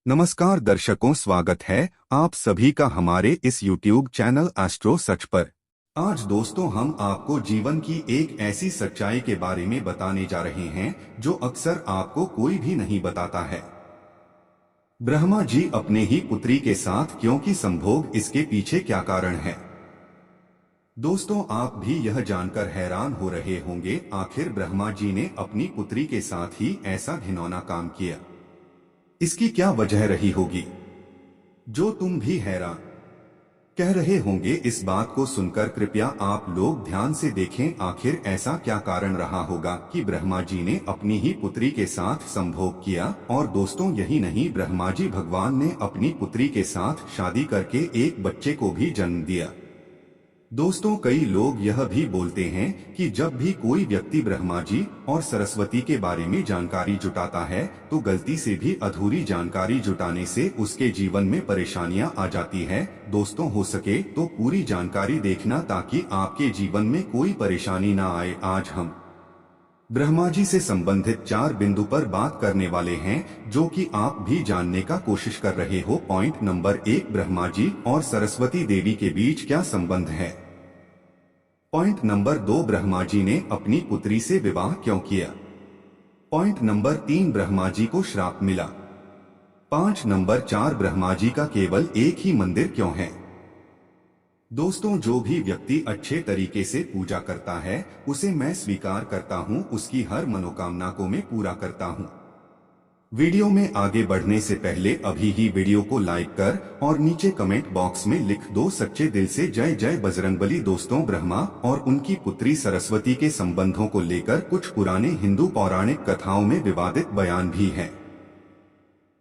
नमस्कार दर्शकों, स्वागत है आप सभी का हमारे इस YouTube चैनल एस्ट्रो सच पर। आज दोस्तों हम आपको जीवन की एक ऐसी सच्चाई के बारे में बताने जा रहे हैं जो अक्सर आपको कोई भी नहीं बताता है। ब्रह्मा जी अपने ही पुत्री के साथ क्यों की संभोग, इसके पीछे क्या कारण है। दोस्तों आप भी यह जानकर हैरान हो रहे होंगे, आखिर ब्रह्मा जी ने अपनी पुत्री के साथ ही ऐसा घिनौना काम किया, इसकी क्या वजह रही होगी जो तुम भी हैरान कह रहे होंगे। इस बात को सुनकर कृपया आप लोग ध्यान से देखें, आखिर ऐसा क्या कारण रहा होगा कि ब्रह्मा जी ने अपनी ही पुत्री के साथ संभोग किया। और दोस्तों यही नहीं, ब्रह्मा जी भगवान ने अपनी पुत्री के साथ शादी करके एक बच्चे को भी जन्म दिया। दोस्तों कई लोग यह भी बोलते हैं कि जब भी कोई व्यक्ति ब्रह्मा जी और सरस्वती के बारे में जानकारी जुटाता है तो गलती से भी अधूरी जानकारी जुटाने से उसके जीवन में परेशानियां आ जाती हैं। दोस्तों हो सके तो पूरी जानकारी देखना ताकि आपके जीवन में कोई परेशानी ना आए। आज हम ब्रह्मा जी से संबंधित 4 बिंदु पर बात करने वाले हैं जो कि आप भी जानने का कोशिश कर रहे हो। पॉइंट नंबर 1, ब्रह्मा जी और सरस्वती देवी के बीच क्या संबंध है। पॉइंट नंबर 2, ब्रह्मा जी ने अपनी पुत्री से विवाह क्यों किया। पॉइंट नंबर 3, ब्रह्मा जी को श्राप मिला। 5 नंबर 4, ब्रह्मा जी का केवल एक ही मंदिर क्यों है। दोस्तों जो भी व्यक्ति अच्छे तरीके से पूजा करता है उसे मैं स्वीकार करता हूं, उसकी हर मनोकामना को मैं पूरा करता हूं। वीडियो में आगे बढ़ने से पहले अभी ही वीडियो को लाइक कर और नीचे कमेंट बॉक्स में लिख दो सच्चे दिल से जय जय बजरंगबली। दोस्तों ब्रह्मा और उनकी पुत्री सरस्वती के संबंधों को लेकर कुछ पुराने हिंदू पौराणिक कथाओं में विवादित बयान भी हैं।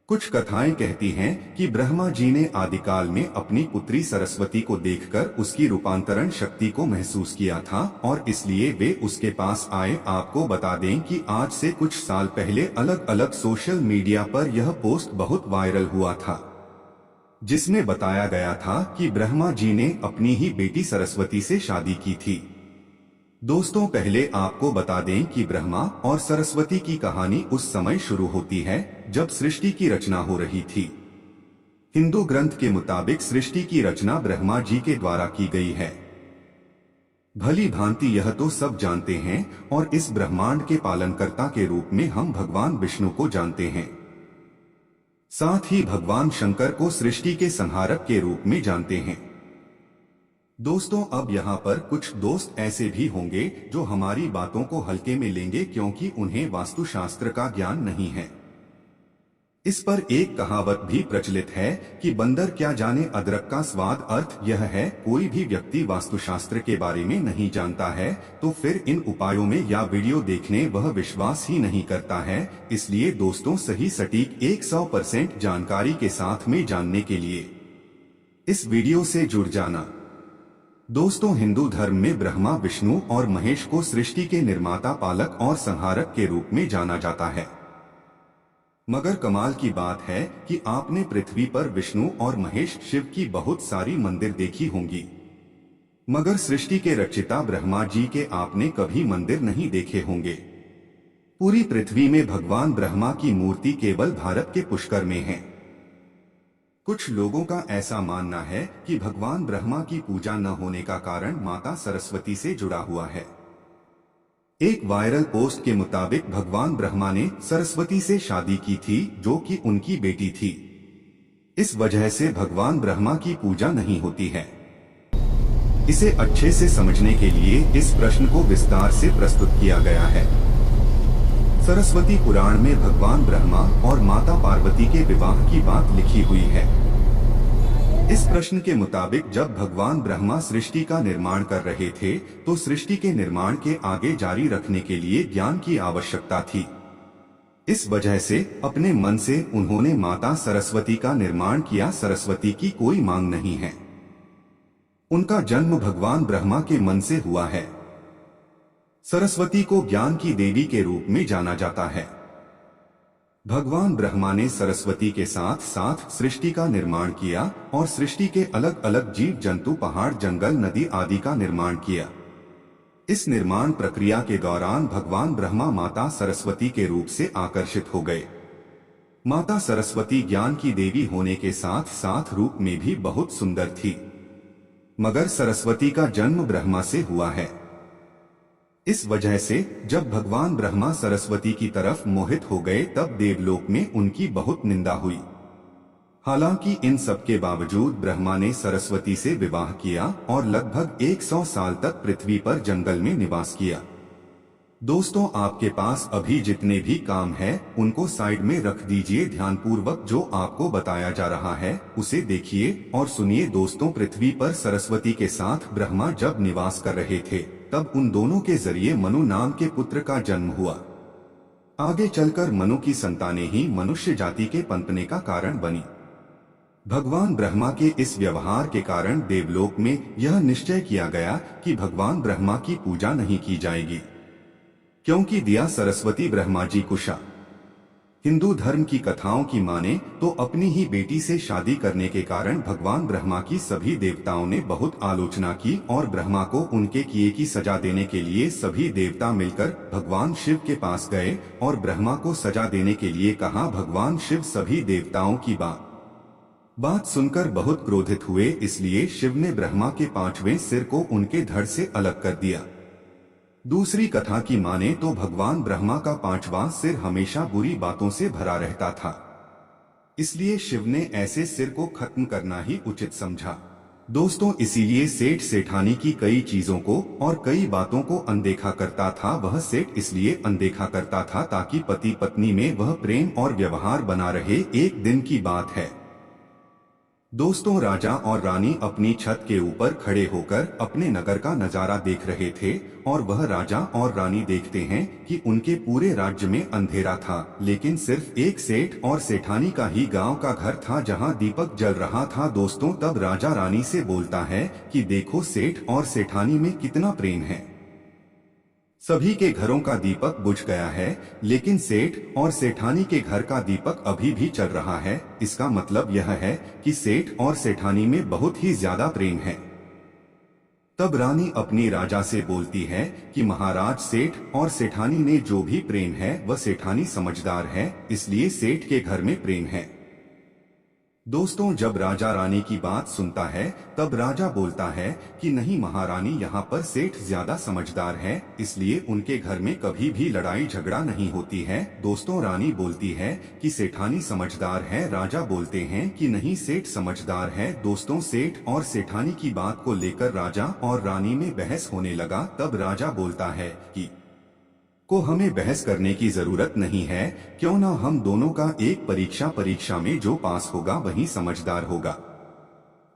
कुछ कथाएं कहती हैं कि ब्रह्मा जी ने आदिकाल में अपनी पुत्री सरस्वती को देखकर उसकी रूपांतरण शक्ति को महसूस किया था और इसलिए वे उसके पास आए। आपको बता दें कि आज से कुछ साल पहले अलग अलग सोशल मीडिया पर यह पोस्ट बहुत वायरल हुआ था, जिसमें बताया गया था कि ब्रह्मा जी ने अपनी ही बेटी सरस्वती से शादी की थी। दोस्तों पहले आपको बता दें कि ब्रह्मा और सरस्वती की कहानी उस समय शुरू होती है जब सृष्टि की रचना हो रही थी। हिंदू ग्रंथ के मुताबिक सृष्टि की रचना ब्रह्मा जी के द्वारा की गई है। भली भांति यह तो सब जानते हैं और इस ब्रह्मांड के पालनकर्ता के रूप में हम भगवान विष्णु को जानते हैं। साथ ही भगवान शंकर को सृष्टि के संहारक के रूप में जानते हैं। दोस्तों अब यहाँ पर कुछ दोस्त ऐसे भी होंगे जो हमारी बातों को हल्के में लेंगे क्योंकि उन्हें वास्तुशास्त्र का ज्ञान नहीं है। इस पर एक कहावत भी प्रचलित है कि बंदर क्या जाने अदरक का स्वाद। अर्थ यह है, कोई भी व्यक्ति वास्तुशास्त्र के बारे में नहीं जानता है तो फिर इन उपायों में या वीडियो देखने वह विश्वास ही नहीं करता है। इसलिए दोस्तों सही सटीक 100% जानकारी के साथ में जानने के लिए इस वीडियो से जुड़ जाना। दोस्तों हिंदू धर्म में ब्रह्मा विष्णु और महेश को सृष्टि के निर्माता, पालक और संहारक के रूप में जाना जाता है। मगर कमाल की बात है कि आपने पृथ्वी पर विष्णु और महेश शिव की बहुत सारी मंदिर देखी होंगी, मगर सृष्टि के रचयिता ब्रह्मा जी के आपने कभी मंदिर नहीं देखे होंगे। पूरी पृथ्वी में भगवान ब्रह्मा की मूर्ति केवल भारत के पुष्कर में है। कुछ लोगों का ऐसा मानना है कि भगवान ब्रह्मा की पूजा न होने का कारण माता सरस्वती से जुड़ा हुआ है। एक वायरल पोस्ट के मुताबिक भगवान ब्रह्मा ने सरस्वती से शादी की थी जो कि उनकी बेटी थी। इस वजह से भगवान ब्रह्मा की पूजा नहीं होती है। इसे अच्छे से समझने के लिए इस प्रश्न को विस्तार से प्रस्तुत किया गया है। सरस्वती पुराण में भगवान ब्रह्मा और माता पार्वती के विवाह की बात लिखी हुई है। इस प्रश्न के मुताबिक जब भगवान ब्रह्मा सृष्टि का निर्माण कर रहे थे तो सृष्टि के निर्माण के आगे जारी रखने के लिए ज्ञान की आवश्यकता थी। इस वजह से अपने मन से उन्होंने माता सरस्वती का निर्माण किया। सरस्वती की कोई मांग नहीं है, उनका जन्म भगवान ब्रह्मा के मन से हुआ है। सरस्वती को ज्ञान की देवी के रूप में जाना जाता है। भगवान ब्रह्मा ने सरस्वती के साथ साथ सृष्टि का निर्माण किया और सृष्टि के अलग अलग जीव जंतु, पहाड़, जंगल, नदी आदि का निर्माण किया। इस निर्माण प्रक्रिया के दौरान भगवान ब्रह्मा माता सरस्वती के रूप से आकर्षित हो गए। माता सरस्वती ज्ञान की देवी होने के साथ साथ रूप में भी बहुत सुंदर थी। मगर सरस्वती का जन्म ब्रह्मा से हुआ है। इस वजह से जब भगवान ब्रह्मा सरस्वती की तरफ मोहित हो गए तब देवलोक में उनकी बहुत निंदा हुई। हालांकि इन सब के बावजूद ब्रह्मा ने सरस्वती से विवाह किया और लगभग 100 साल तक पृथ्वी पर जंगल में निवास किया। दोस्तों, आपके पास अभी जितने भी काम है उनको साइड में रख दीजिए। ध्यानपूर्वक जो आपको बताया जा रहा है उसे देखिए और सुनिए। दोस्तों, पृथ्वी पर सरस्वती के साथ ब्रह्मा जब निवास कर रहे थे तब उन दोनों के जरिए मनु नाम के पुत्र का जन्म हुआ। आगे चलकर मनु की संतानें ही मनुष्य जाति के पनपने का कारण बनी। भगवान ब्रह्मा के इस व्यवहार के कारण देवलोक में यह निश्चय किया गया कि भगवान ब्रह्मा की पूजा नहीं की जाएगी, क्योंकि दिया सरस्वती ब्रह्मा जी कुशा। हिंदू धर्म की कथाओं की माने तो अपनी ही बेटी से शादी करने के कारण भगवान ब्रह्मा की सभी देवताओं ने बहुत आलोचना की और ब्रह्मा को उनके किए की सजा देने के लिए सभी देवता मिलकर भगवान शिव के पास गए और ब्रह्मा को सजा देने के लिए कहा। भगवान शिव सभी देवताओं की बात सुनकर बहुत क्रोधित हुए, इसलिए शिव ने ब्रह्मा के 5वें सिर को उनके धड़ से अलग कर दिया। दूसरी कथा की माने तो भगवान ब्रह्मा का 5वां सिर हमेशा बुरी बातों से भरा रहता था, इसलिए शिव ने ऐसे सिर को खत्म करना ही उचित समझा। दोस्तों, इसीलिए सेठ सेठानी की कई चीजों को और कई बातों को अनदेखा करता था। वह सेठ इसलिए अनदेखा करता था ताकि पति पत्नी में वह प्रेम और व्यवहार बना रहे। एक दिन की बात है दोस्तों, राजा और रानी अपनी छत के ऊपर खड़े होकर अपने नगर का नजारा देख रहे थे और वह राजा और रानी देखते हैं कि उनके पूरे राज्य में अंधेरा था, लेकिन सिर्फ एक सेठ और सेठानी का ही गांव का घर था जहां दीपक जल रहा था। दोस्तों, तब राजा रानी से बोलता है कि देखो सेठ और सेठानी में कितना प्रेम है। सभी के घरों का दीपक बुझ गया है, लेकिन सेठ और सेठानी के घर का दीपक अभी भी चल रहा है। इसका मतलब यह है कि सेठ और सेठानी में बहुत ही ज्यादा प्रेम है। तब रानी अपनी राजा से बोलती है कि महाराज, सेठ और सेठानी में जो भी प्रेम है वह सेठानी समझदार है, इसलिए सेठ के घर में प्रेम है। दोस्तों, जब राजा रानी की बात सुनता है तब राजा बोलता है कि नहीं महारानी, यहाँ पर सेठ ज्यादा समझदार है, इसलिए उनके घर में कभी भी लड़ाई झगड़ा नहीं होती है। दोस्तों, रानी बोलती है कि सेठानी समझदार है, राजा बोलते हैं कि नहीं सेठ समझदार है। दोस्तों, सेठ और सेठानी की बात को लेकर राजा और रानी में बहस होने लगा। तब राजा बोलता है कि हमें बहस करने की जरूरत नहीं है, क्यों ना हम दोनों का एक परीक्षा में जो पास होगा वही समझदार होगा।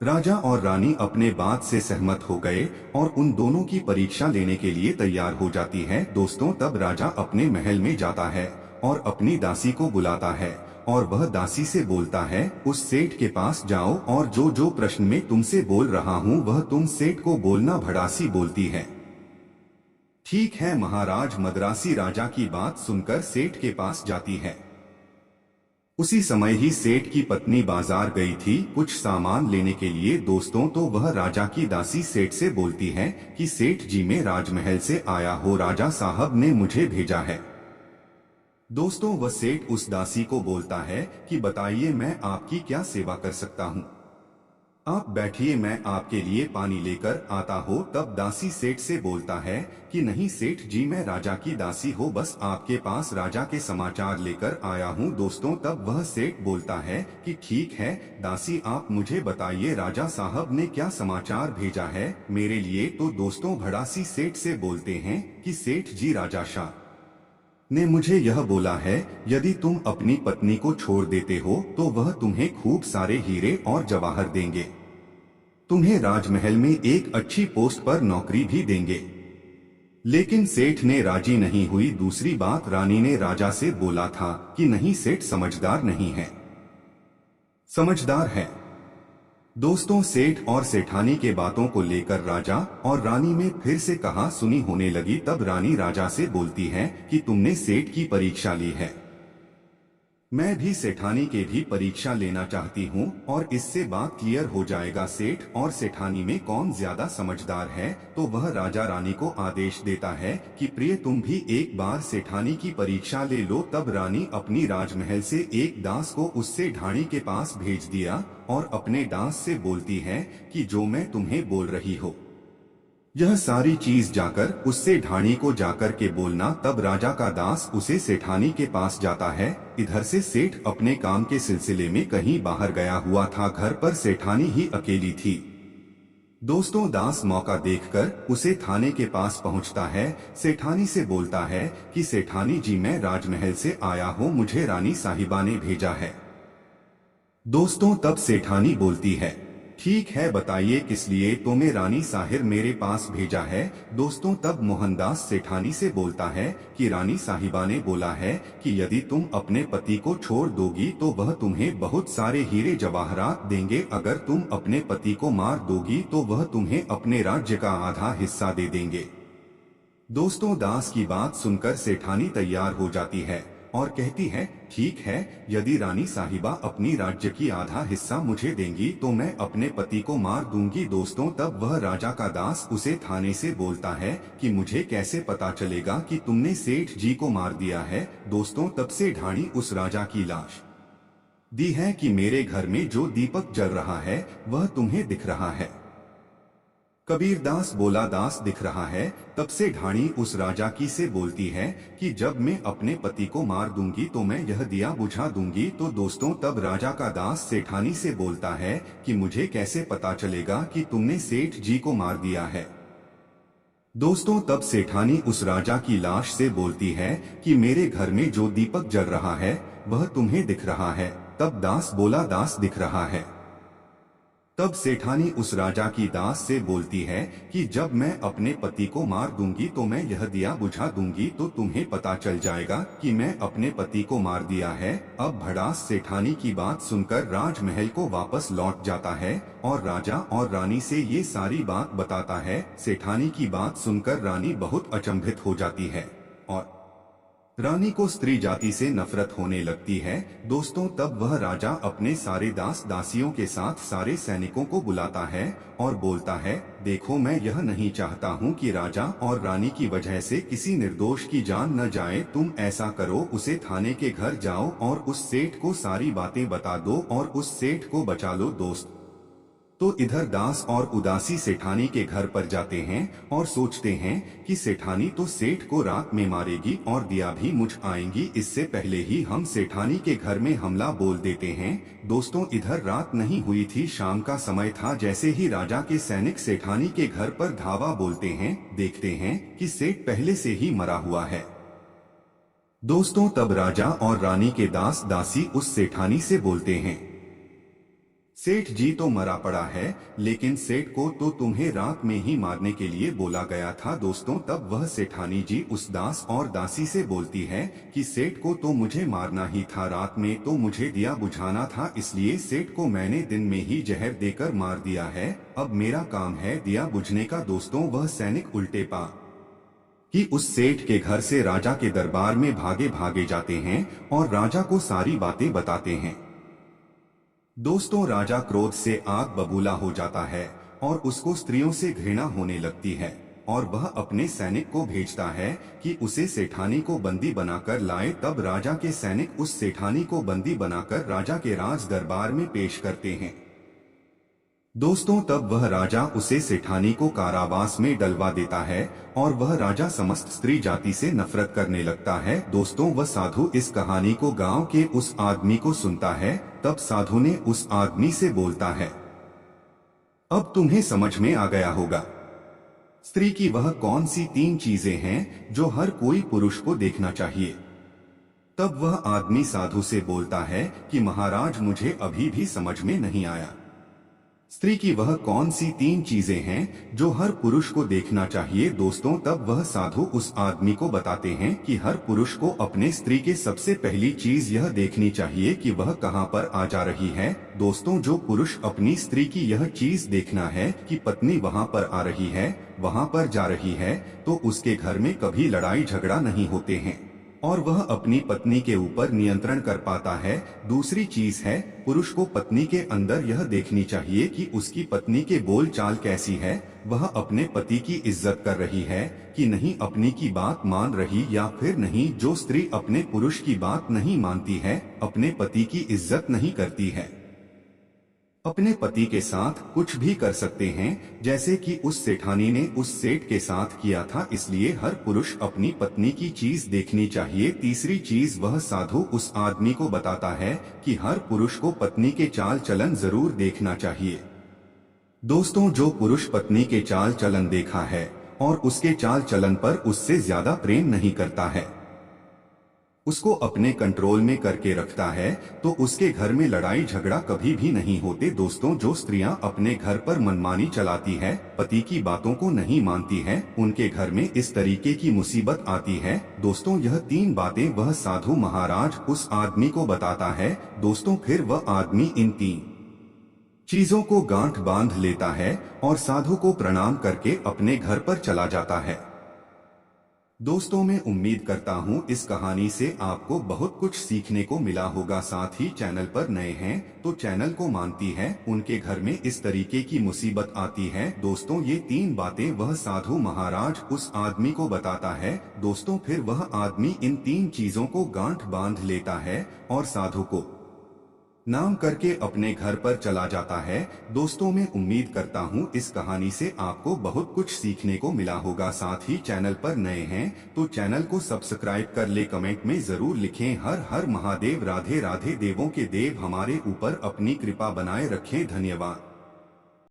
राजा और रानी अपने बात से सहमत हो गए और उन दोनों की परीक्षा लेने के लिए तैयार हो जाती है। दोस्तों, तब राजा अपने महल में जाता है और अपनी दासी को बुलाता है और वह दासी से बोलता है, उस सेठ के पास जाओ और जो प्रश्न में तुमसे बोल रहा हूँ वह तुम सेठ को बोलना। भड़ासी बोलती है, ठीक है महाराज। मद्रासी राजा की बात सुनकर सेठ के पास जाती है। उसी समय ही सेठ की पत्नी बाजार गई थी कुछ सामान लेने के लिए। दोस्तों, तो वह राजा की दासी सेठ से बोलती है कि सेठ जी, मैं राजमहल से आया हो, राजा साहब ने मुझे भेजा है। दोस्तों, वह सेठ उस दासी को बोलता है कि बताइए मैं आपकी क्या सेवा कर सकता हूँ। आप बैठिए, मैं आपके लिए पानी लेकर आता हो। तब दासी सेठ से बोलता है कि नहीं सेठ जी, मैं राजा की दासी हो, बस आपके पास राजा के समाचार लेकर आया हूँ। दोस्तों, तब वह सेठ बोलता है कि ठीक है दासी, आप मुझे बताइए राजा साहब ने क्या समाचार भेजा है मेरे लिए। तो दोस्तों, भड़ासी सेठ से बोलते हैं कि सेठ जी, राजा शाह ने मुझे यह बोला है यदि तुम अपनी पत्नी को छोड़ देते हो तो वह तुम्हें खूब सारे हीरे और जवाहर देंगे, तुम्हें राजमहल में एक अच्छी पोस्ट पर नौकरी भी देंगे। लेकिन सेठ ने राजी नहीं हुई। दूसरी बात, रानी ने राजा से बोला था कि नहीं सेठ समझदार नहीं है, समझदार है। दोस्तों, सेठ और सेठानी के बातों को लेकर राजा और रानी में फिर से कहा सुनी होने लगी। तब रानी राजा से बोलती है कि तुमने सेठ की परीक्षा ली है, मैं भी सेठानी के भी परीक्षा लेना चाहती हूँ और इससे बात क्लियर हो जाएगा सेठ और सेठानी में कौन ज्यादा समझदार है। तो वह राजा रानी को आदेश देता है कि प्रिय तुम भी एक बार सेठानी की परीक्षा ले लो। तब रानी अपनी राजमहल से एक दास को उससे ढाणी के पास भेज दिया और अपने दास से बोलती है कि जो मैं तुम्हें बोल रही हो यह सारी चीज जाकर उससे ढाणी को जाकर के बोलना। तब राजा का दास उसे सेठानी के पास जाता है। इधर से सेठ अपने काम के सिलसिले में कहीं बाहर गया हुआ था, घर पर सेठानी ही अकेली थी। दोस्तों दास मौका देखकर उसे थाने के पास पहुंचता है। सेठानी से बोलता है कि सेठानी जी मैं राजमहल से आया हूँ, मुझे रानी साहिबा ने भेजा है। दोस्तों तब सेठानी बोलती है ठीक है बताइए किस लिए तुम्हें रानी साहिर मेरे पास भेजा है। दोस्तों तब मोहनदास सेठानी से बोलता है कि रानी साहिबा ने बोला है कि यदि तुम अपने पति को छोड़ दोगी तो वह तुम्हें बहुत सारे हीरे जवाहरात देंगे, अगर तुम अपने पति को मार दोगी तो वह तुम्हें अपने राज्य का आधा हिस्सा दे देंगे। दोस्तों दास की बात सुनकर सेठानी तैयार हो जाती है और कहती है ठीक है, यदि रानी साहिबा अपनी राज्य की आधा हिस्सा मुझे देंगी तो मैं अपने पति को मार दूंगी। दोस्तों तब वह राजा का दास उसे थाने से बोलता है कि मुझे कैसे पता चलेगा कि तुमने सेठ जी को मार दिया है। दोस्तों तब से ढाणी उस राजा की लाश दी है कि मेरे घर में जो दीपक जल रहा है वह तुम्हें दिख रहा है। कबीर दास बोला दास दिख रहा है। तब से ढाणी उस राजा की से बोलती है कि जब मैं अपने पति को मार दूंगी तो मैं यह दिया बुझा दूंगी। तो दोस्तों तब राजा का दास सेठानी से बोलता है कि मुझे कैसे पता चलेगा कि तुमने सेठ जी को मार दिया है। दोस्तों तब सेठानी उस राजा की लाश से बोलती है कि मेरे घर में जो दीपक जल रहा है वह तुम्हें दिख रहा है। तब दास बोला दास दिख रहा है। तब सेठानी उस राजा की दास से बोलती है कि जब मैं अपने पति को मार दूंगी तो मैं यह दिया बुझा दूंगी तो तुम्हें पता चल जाएगा कि मैं अपने पति को मार दिया है। अब भड़ास सेठानी की बात सुनकर राजमहल को वापस लौट जाता है और राजा और रानी से ये सारी बात बताता है। सेठानी की बात सुनकर रानी बहुत अचंभित हो जाती है और रानी को स्त्री जाति से नफरत होने लगती है। दोस्तों तब वह राजा अपने सारे दास दासियों के साथ सारे सैनिकों को बुलाता है और बोलता है देखो मैं यह नहीं चाहता हूँ कि राजा और रानी की वजह से किसी निर्दोष की जान न जाए। तुम ऐसा करो उसे थाने के घर जाओ और उस सेठ को सारी बातें बता दो और उस सेठ को बचा लो। दोस्त तो इधर दास और उदासी सेठानी के घर पर जाते हैं और सोचते हैं कि सेठानी तो सेठ को रात में मारेगी और दिया भी मुझ आएंगी, इससे पहले ही हम सेठानी के घर में हमला बोल देते हैं। दोस्तों इधर रात नहीं हुई थी, शाम का समय था। जैसे ही राजा के सैनिक सेठानी के घर पर धावा बोलते हैं, देखते हैं कि सेठ पहले से ही मरा हुआ है। दोस्तों तब राजा और रानी के दास दासी उस सेठानी से बोलते हैं सेठ जी तो मरा पड़ा है, लेकिन सेठ को तो तुम्हें रात में ही मारने के लिए बोला गया था। दोस्तों तब वह सेठानी जी उस दास और दासी से बोलती है कि सेठ को तो मुझे मारना ही था, रात में तो मुझे दिया बुझाना था, इसलिए सेठ को मैंने दिन में ही जहर देकर मार दिया है। अब मेरा काम है दिया बुझने का। दोस्तों वह सैनिक उल्टे पा कि उस सेठ के घर से राजा के दरबार में भागे भागे जाते हैं और राजा को सारी बातें बताते हैं। दोस्तों राजा क्रोध से आग बबूला हो जाता है और उसको स्त्रियों से घृणा होने लगती है और वह अपने सैनिक को भेजता है कि उसे सेठानी को बंदी बनाकर लाए। तब राजा के सैनिक उस सेठानी को बंदी बनाकर राजा के राज दरबार में पेश करते हैं। दोस्तों तब वह राजा उसे सेठानी को कारावास में डलवा देता है और वह राजा समस्त स्त्री जाति से नफरत करने लगता है। दोस्तों वह साधु इस कहानी को गांव के उस आदमी को सुनता है। तब साधु ने उस आदमी से बोलता है अब तुम्हें समझ में आ गया होगा स्त्री की वह कौन सी 3 चीजें हैं जो हर कोई पुरुष को देखना चाहिए। तब वह आदमी साधु से बोलता है कि महाराज मुझे अभी भी समझ में नहीं आया स्त्री की वह कौन सी 3 चीजें हैं जो हर पुरुष को देखना चाहिए। दोस्तों तब वह साधु उस आदमी को बताते हैं कि हर पुरुष को अपने स्त्री के सबसे पहली चीज यह देखनी चाहिए कि वह कहां पर आ जा रही है। दोस्तों जो पुरुष अपनी स्त्री की यह चीज देखना है कि पत्नी वहां पर आ रही है, वहां पर जा रही है, तो उसके घर में कभी लड़ाई झगड़ा नहीं होते हैं। और वह अपनी पत्नी के ऊपर नियंत्रण कर पाता है। दूसरी चीज है, पुरुष को पत्नी के अंदर यह देखनी चाहिए कि उसकी पत्नी के बोल चाल कैसी है, वह अपने पति की इज्जत कर रही है कि नहीं, अपनी की बात मान रही या फिर नहीं। जो स्त्री अपने पुरुष की बात नहीं मानती है, अपने पति की इज्जत नहीं करती है, अपने पति के साथ कुछ भी कर सकते हैं, जैसे कि उस सेठानी ने उस सेठ के साथ किया था। इसलिए हर पुरुष अपनी पत्नी की चीज देखनी चाहिए। तीसरी चीज, वह साधु उस आदमी को बताता है कि हर पुरुष को पत्नी के चाल चलन जरूर देखना चाहिए। दोस्तों, जो पुरुष पत्नी के चाल चलन देखा है और उसके चाल चलन पर उससे ज्यादा प्रेम नहीं करता है, उसको अपने कंट्रोल में करके रखता है, तो उसके घर में लड़ाई झगड़ा कभी भी नहीं होते। दोस्तों, जो स्त्रियां अपने घर पर मनमानी चलाती है, पति की बातों को नहीं मानती है, उनके घर में इस तरीके की मुसीबत आती है। दोस्तों, यह 3 बातें वह साधु महाराज उस आदमी को बताता है। दोस्तों, फिर वह आदमी इन 3 चीजों को गांठ बांध लेता है और साधु को प्रणाम करके अपने घर पर चला जाता है। दोस्तों, मैं उम्मीद करता हूं इस कहानी से आपको बहुत कुछ सीखने को मिला होगा। साथ ही चैनल पर नए हैं तो चैनल को मानती है, उनके घर में इस तरीके की मुसीबत आती है। दोस्तों, ये 3 बातें वह साधु महाराज उस आदमी को बताता है। दोस्तों, फिर वह आदमी इन 3 चीजों को गांठ बांध लेता है और साधु को नाम करके अपने घर पर चला जाता है। दोस्तों, मैं उम्मीद करता हूँ इस कहानी से आपको बहुत कुछ सीखने को मिला होगा। साथ ही चैनल पर नए हैं तो चैनल को सब्सक्राइब कर ले। कमेंट में जरूर लिखें हर हर महादेव। राधे राधे। देवों के देव हमारे ऊपर अपनी कृपा बनाए रखें। धन्यवाद।